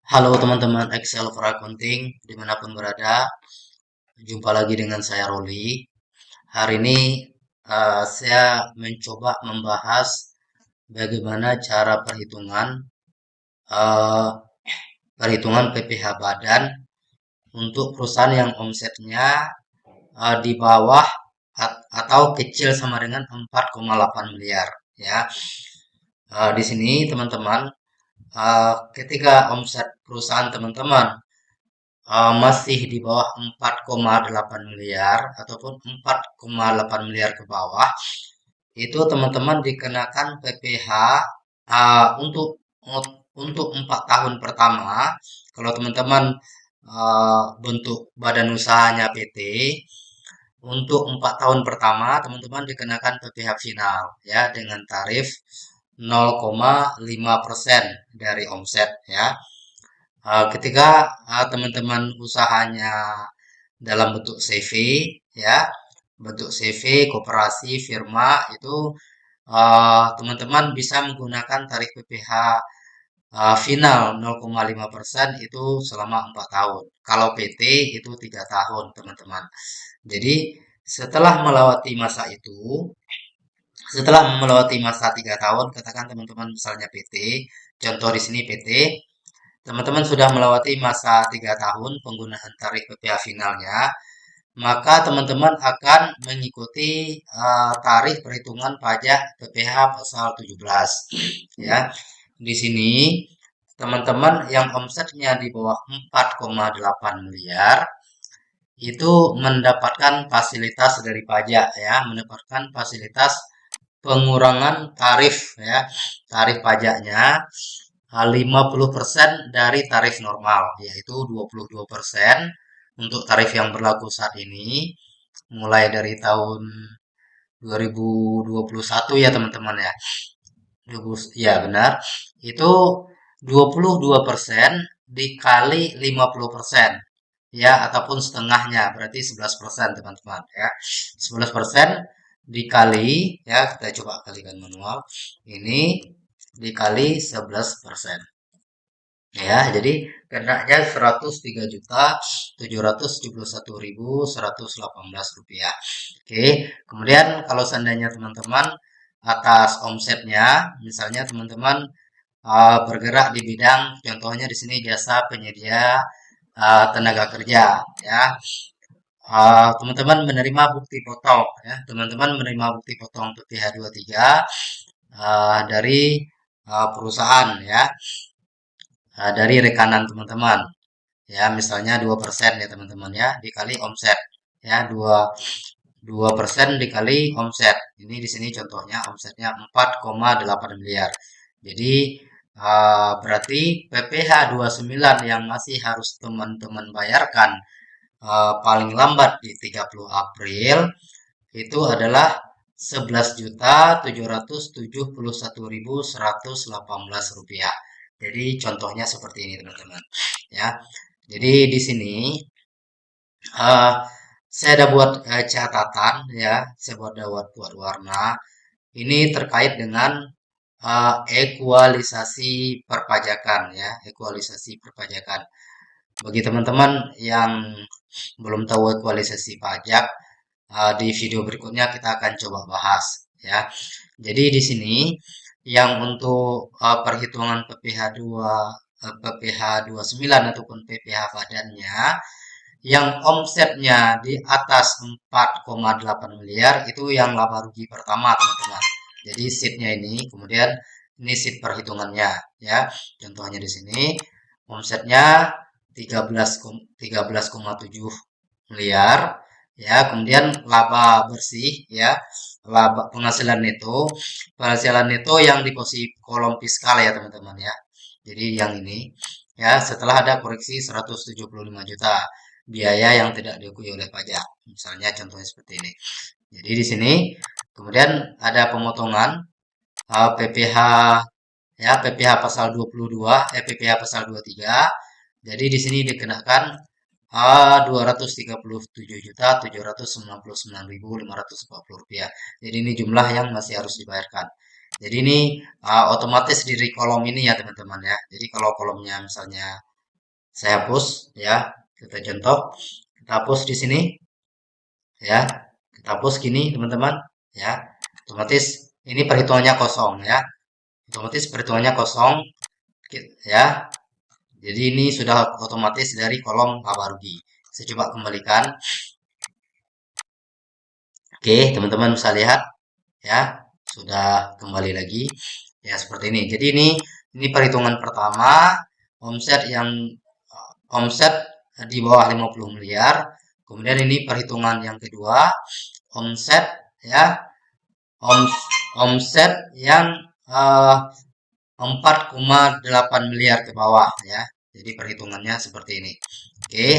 Halo teman-teman Excel for Accounting dimanapun berada, jumpa lagi dengan saya Roli. Hari ini saya mencoba membahas bagaimana cara eh, perhitungan PPh badan untuk perusahaan yang omsetnya di bawah atau kecil sama dengan 4,8 miliar ya. Di sini teman-teman, ketika omset perusahaan teman-teman masih di bawah 4,8 miliar ataupun 4,8 miliar ke bawah, itu teman-teman dikenakan PPh untuk 4 tahun pertama. Kalau teman-teman bentuk badan usahanya PT, untuk 4 tahun pertama teman-teman dikenakan PPh final ya dengan tarif 0,5% dari omset ya. Ketika teman-teman usahanya dalam bentuk CV ya, bentuk CV, koperasi, firma itu teman-teman bisa menggunakan tarif PPh final 0,5% itu selama 4 tahun. Kalau PT itu 3 tahun, teman-teman. Jadi setelah melewati masa 3 tahun, katakan teman-teman misalnya PT, contoh di sini PT, teman-teman sudah melewati masa 3 tahun penggunaan tarif PPh finalnya, maka teman-teman akan mengikuti tarif perhitungan pajak PPh pasal 17 ya. Di sini teman-teman yang omsetnya di bawah 4,8 miliar itu mendapatkan fasilitas dari pajak ya, mendapatkan fasilitas pengurangan tarif ya, tarif pajaknya 50% dari tarif normal, yaitu 22% untuk tarif yang berlaku saat ini, mulai dari tahun 2021 ya teman-teman ya. Ya benar, itu 22% dikali 50% ya, ataupun setengahnya, berarti 11% teman-teman ya. 11% dikali, ya kita coba kalikan manual, ini dikali 11%. Ya, jadi kenanya 103.771.118 rupiah. Oke, kemudian kalau seandainya teman-teman atas omsetnya, misalnya teman-teman bergerak di bidang, contohnya di sini jasa penyedia tenaga kerja, ya. Teman-teman menerima bukti potong, ya. Teman-teman menerima bukti potong PPh 23 dari perusahaan, ya. Dari rekanan teman-teman ya, misalnya 2% ya teman-teman ya, dikali omset ya, 2% dikali omset, ini di sini contohnya omsetnya 4,8 miliar. Jadi berarti PPh 29 yang masih harus teman-teman bayarkan paling lambat di 30 April itu adalah 11.771.118 rupiah. Jadi contohnya seperti ini teman-teman ya. Jadi di sini eh, saya ada buat catatan ya, saya buat warna. Ini terkait dengan ekualisasi perpajakan ya, ekualisasi perpajakan. Bagi teman-teman yang belum tahu ekualisasi pajak, di video berikutnya kita akan coba bahas ya. Jadi di sini yang untuk perhitungan PPh 29 ataupun PPh badannya yang omsetnya di atas 4,8 miliar itu yang laba rugi pertama teman-teman. Jadi sheetnya ini, kemudian ini sheet perhitungannya ya. Contohnya di sini omsetnya 13,7 miliar ya, kemudian laba bersih ya, laba penghasilan neto yang di posisi kolom fiskal ya teman-teman ya. Jadi yang ini ya, setelah ada koreksi 175 juta biaya yang tidak diakui oleh pajak, misalnya contohnya seperti ini. Jadi di sini kemudian ada pemotongan PPh ya, PPh pasal 22, PPh pasal 23. Jadi di sini dikenakan 237.799.540 rupiah. Jadi ini jumlah yang masih harus dibayarkan. Jadi ini otomatis di kolom ini ya teman-teman ya. Jadi kalau kolomnya misalnya Saya hapus ya. Kita contoh, kita hapus di sini ya. Kita hapus gini teman-teman ya. Otomatis ini perhitungannya kosong ya. Otomatis perhitungannya kosong ya. Jadi ini sudah otomatis dari kolom laba rugi. Saya coba kembalikan. Oke, teman-teman bisa lihat ya, sudah kembali lagi ya seperti ini. Jadi ini perhitungan pertama, omset yang omset di bawah 50 miliar. Kemudian ini perhitungan yang kedua, omset ya, omset yang 4,8 miliar ke bawah ya. Jadi perhitungannya seperti ini. Oke.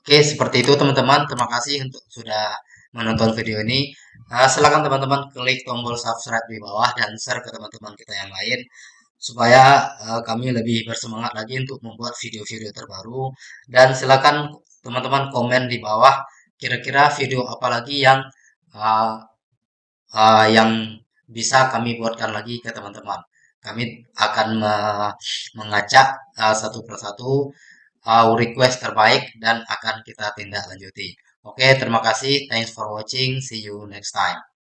Oke, seperti itu teman-teman. Terima kasih untuk sudah menonton video ini. Silakan teman-teman klik tombol subscribe di bawah dan share ke teman-teman kita yang lain supaya kami lebih bersemangat lagi untuk membuat video-video terbaru. Dan silakan teman-teman komen di bawah kira-kira video apa lagi uh, yang bisa kami buatkan lagi ke teman-teman. Kami akan mengacak satu persatu request terbaik dan akan kita tindak lanjuti. Oke, terima kasih. Thanks for watching. See you next time.